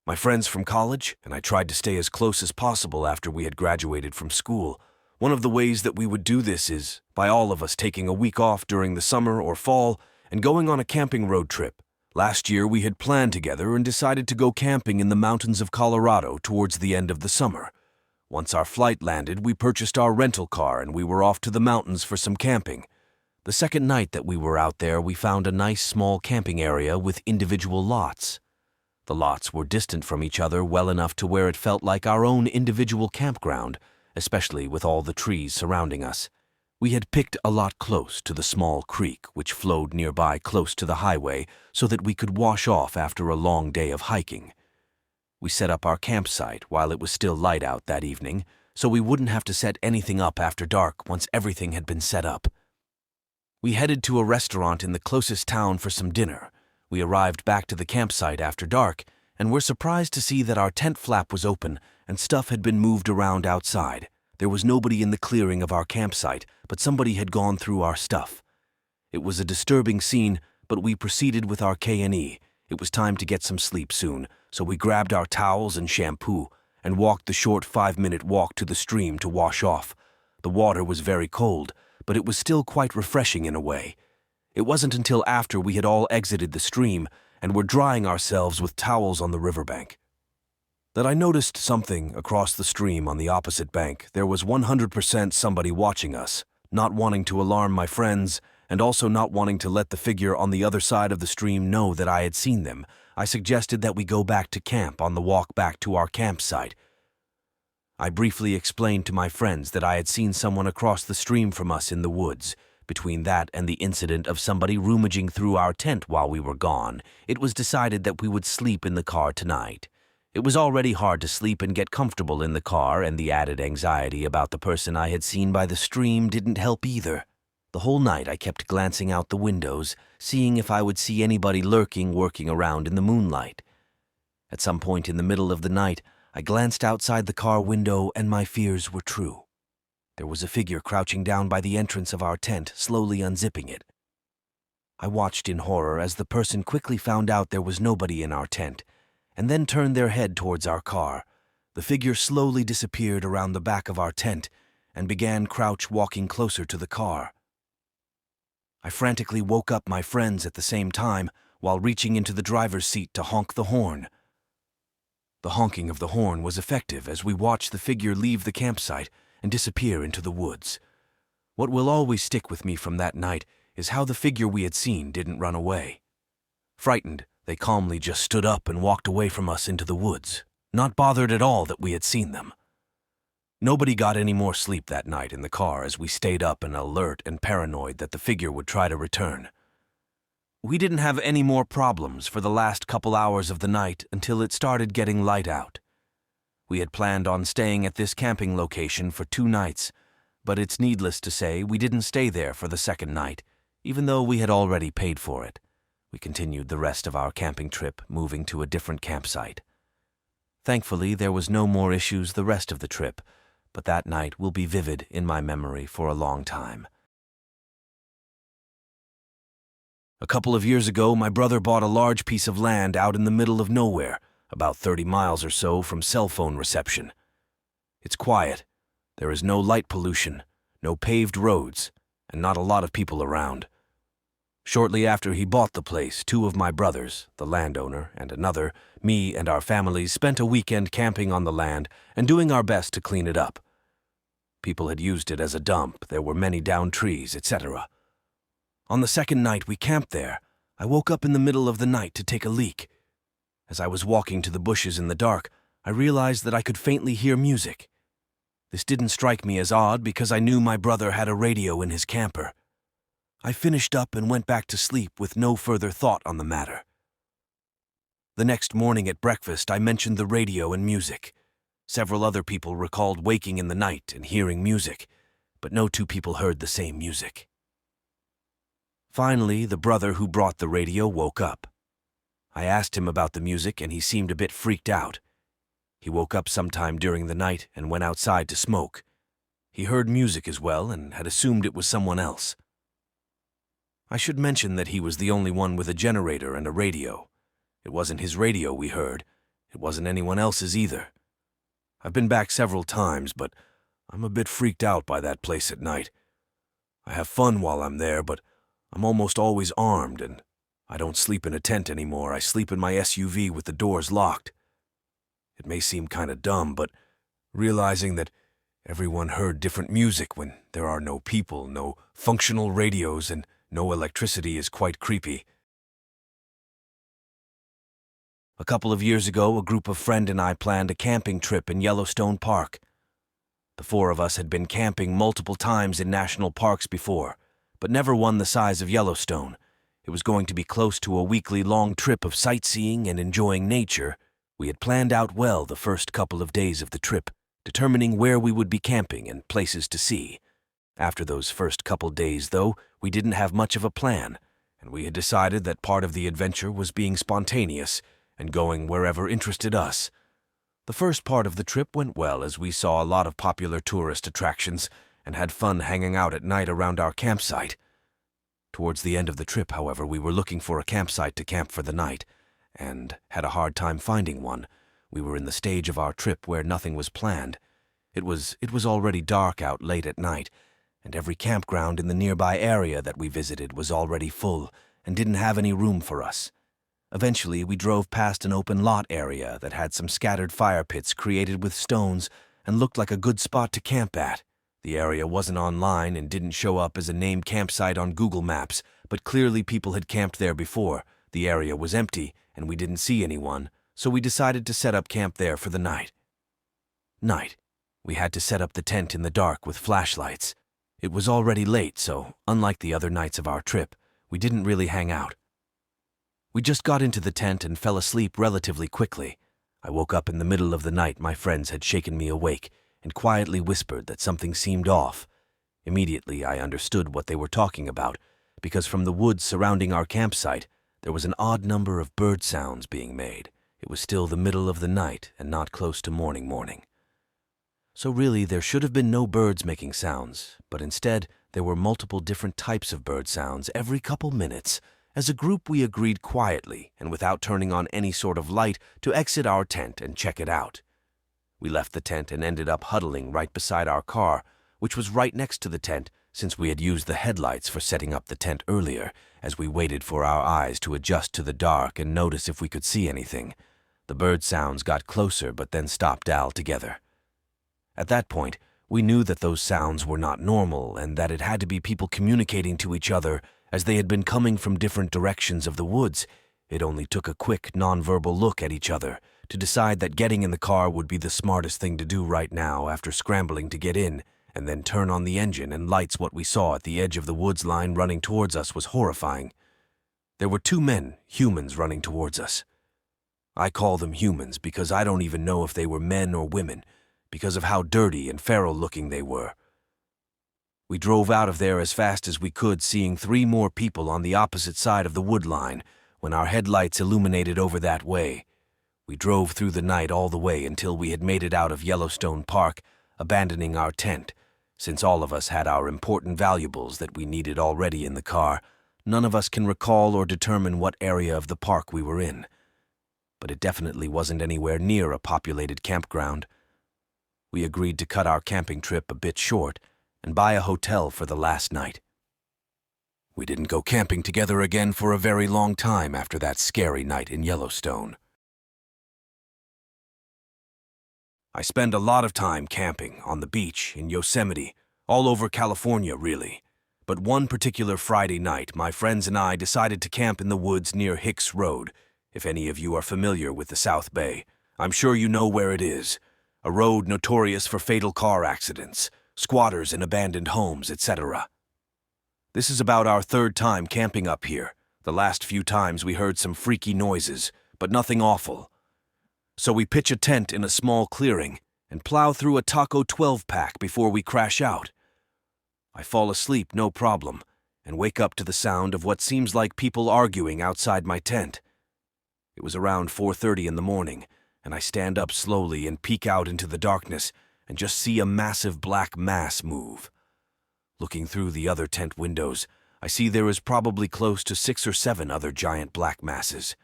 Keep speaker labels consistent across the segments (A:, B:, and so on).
A: my friends from college, and I tried to stay as close as possible after we had graduated from school. One of the ways that we would do this is by all of us taking a week off during the summer or fall and going on a camping road trip. Last year, we had planned together and decided to go camping in the mountains of Colorado towards the end of the summer. Once our flight landed, we purchased our rental car and we were off to the mountains for some camping. The second night that we were out there, we found a nice small camping area with individual lots. The lots were distant from each other well enough to where it felt like our own individual campground, especially with all the trees surrounding us. We had picked a lot close to the small creek which flowed nearby close to the highway so that we could wash off after a long day of hiking. We set up our campsite while it was still light out that evening, so we wouldn't have to set anything up after dark once everything had been set up. We headed to a restaurant in the closest town for some dinner. We arrived back to the campsite after dark and were surprised to see that our tent flap was open and stuff had been moved around outside. There was nobody in the clearing of our campsite, but somebody had gone through our stuff. It was a disturbing scene, but we proceeded with our K&E. It was time to get some sleep soon, so we grabbed our towels and shampoo and walked the short 5-minute walk to the stream to wash off. The water was very cold, but it was still quite refreshing in a way. It wasn't until after we had all exited the stream and were drying ourselves with towels on the riverbank that I noticed something across the stream on the opposite bank. There was 100% somebody watching us, not wanting to alarm my friends and also not wanting to let the figure on the other side of the stream know that I had seen them. I suggested that we go back to camp on the walk back to our campsite. I briefly explained to my friends that I had seen someone across the stream from us in the woods. Between that and the incident of somebody rummaging through our tent while we were gone, it was decided that we would sleep in the car tonight. It was already hard to sleep and get comfortable in the car, and the added anxiety about the person I had seen by the stream didn't help either. The whole night I kept glancing out the windows, seeing if I would see anybody working around in the moonlight. At some point in the middle of the night, I glanced outside the car window and my fears were true. There was a figure crouching down by the entrance of our tent, slowly unzipping it. I watched in horror as the person quickly found out there was nobody in our tent, and then turned their head towards our car. The figure slowly disappeared around the back of our tent and began walking closer to the car. I frantically woke up my friends at the same time while reaching into the driver's seat to honk the horn. The honking of the horn was effective as we watched the figure leave the campsite and disappear into the woods. What will always stick with me from that night is how the figure we had seen didn't run away. Frightened, they calmly just stood up and walked away from us into the woods, not bothered at all that we had seen them. Nobody got any more sleep that night in the car as we stayed up and alert and paranoid that the figure would try to return. We didn't have any more problems for the last couple hours of the night until it started getting light out. We had planned on staying at this camping location for 2 nights, but it's needless to say we didn't stay there for the second night, even though we had already paid for it. We continued the rest of our camping trip, moving to a different campsite. Thankfully, there was no more issues the rest of the trip, but that night will be vivid in my memory for a long time. A couple of years ago, my brother bought a large piece of land out in the middle of nowhere, about 30 miles or so from cell phone reception. It's quiet. There is no light pollution, no paved roads, and not a lot of people around. Shortly after he bought the place, 2 of my brothers, the landowner and another, me and our families spent a weekend camping on the land and doing our best to clean it up. People had used it as a dump, there were many downed trees, etc. On the second night we camped there, I woke up in the middle of the night to take a leak. As I was walking to the bushes in the dark, I realized that I could faintly hear music. This didn't strike me as odd because I knew my brother had a radio in his camper. I finished up and went back to sleep with no further thought on the matter. The next morning at breakfast, I mentioned the radio and music. Several other people recalled waking in the night and hearing music, but no 2 people heard the same music. Finally, the brother who brought the radio woke up. I asked him about the music and he seemed a bit freaked out. He woke up sometime during the night and went outside to smoke. He heard music as well and had assumed it was someone else. I should mention that he was the only one with a generator and a radio. It wasn't his radio we heard. It wasn't anyone else's either. I've been back several times, but I'm a bit freaked out by that place at night. I have fun while I'm there, but I'm almost always armed, and I don't sleep in a tent anymore. I sleep in my SUV with the doors locked. It may seem kind of dumb, but realizing that everyone heard different music when there are no people, no functional radios, and no electricity is quite creepy. A couple of years ago, a group of friends and I planned a camping trip in Yellowstone Park. The four of us had been camping multiple times in national parks before, but never one the size of Yellowstone. It was going to be close to a weekly-long trip of sightseeing and enjoying nature. We had planned out well the first couple of days of the trip, determining where we would be camping and places to see. After those first couple days, though, we didn't have much of a plan, and we had decided that part of the adventure was being spontaneous and going wherever interested us. The first part of the trip went well as we saw a lot of popular tourist attractions and had fun hanging out at night around our campsite. Towards the end of the trip, however, we were looking for a campsite to camp for the night and had a hard time finding one. We were in the stage of our trip where nothing was planned. It was already dark out late at night, and every campground in the nearby area that we visited was already full and didn't have any room for us. Eventually, we drove past an open lot area that had some scattered fire pits created with stones and looked like a good spot to camp at. The area wasn't online and didn't show up as a named campsite on Google Maps, but clearly people had camped there before. The area was empty, and we didn't see anyone, so we decided to set up camp there for the night. We had to set up the tent in the dark with flashlights. It was already late, so, unlike the other nights of our trip, we didn't really hang out. We just got into the tent and fell asleep relatively quickly. I woke up in the middle of the night. My friends had shaken me awake and quietly whispered that something seemed off. Immediately, I understood what they were talking about, because from the woods surrounding our campsite, there was an odd number of bird sounds being made. It was still the middle of the night and not close to morning. So really, there should have been no birds making sounds, but instead, there were multiple different types of bird sounds every couple minutes. As a group, we agreed quietly and without turning on any sort of light to exit our tent and check it out. We left the tent and ended up huddling right beside our car, which was right next to the tent since we had used the headlights for setting up the tent earlier, as we waited for our eyes to adjust to the dark and notice if we could see anything. The bird sounds got closer but then stopped altogether. At that point, we knew that those sounds were not normal and that it had to be people communicating to each other as they had been coming from different directions of the woods. It only took a quick, nonverbal look at each other to decide that getting in the car would be the smartest thing to do right now after scrambling to get in, and then turn on the engine and lights. What we saw at the edge of the woods line running towards us was horrifying. There were two men, humans, running towards us. I call them humans because I don't even know if they were men or women, because of how dirty and feral-looking they were. We drove out of there as fast as we could, seeing three more people on the opposite side of the wood line when our headlights illuminated over that way. We drove through the night all the way until we had made it out of Yellowstone Park, abandoning our tent. Since all of us had our important valuables that we needed already in the car, none of us can recall or determine what area of the park we were in. But it definitely wasn't anywhere near a populated campground. We agreed to cut our camping trip a bit short and buy a hotel for the last night. We didn't go camping together again for a very long time after that scary night in Yellowstone. I spend a lot of time camping on the beach, in Yosemite, all over California really. But one particular Friday night, my friends and I decided to camp in the woods near Hicks Road. If any of you are familiar with the South Bay, I'm sure you know where it is. A road notorious for fatal car accidents, squatters in abandoned homes, etc. This is about our third time camping up here. The last few times we heard some freaky noises, but nothing awful. So we pitch a tent in a small clearing and plow through a Taco 12-pack before we crash out. I fall asleep no problem and wake up to the sound of what seems like people arguing outside my tent. It was around 4:30 in the morning, and I stand up slowly and peek out into the darkness and just see a massive black mass move. Looking through the other tent windows, I see there is probably close to 6 or 7 other giant black masses.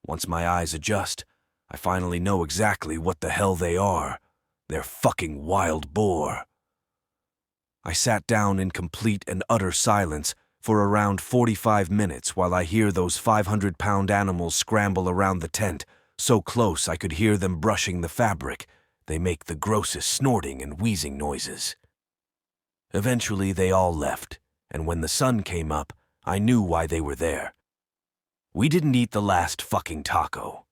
A: Once my eyes adjust, I finally know exactly what the hell they are. They're fucking wild boar. I sat down in complete and utter silence for around 45 minutes while I hear those 500-pound animals scramble around the tent, so close I could hear them brushing the fabric. They make the grossest snorting and wheezing noises. Eventually, they all left, and when the sun came up, I knew why they were there. We didn't eat the last fucking taco.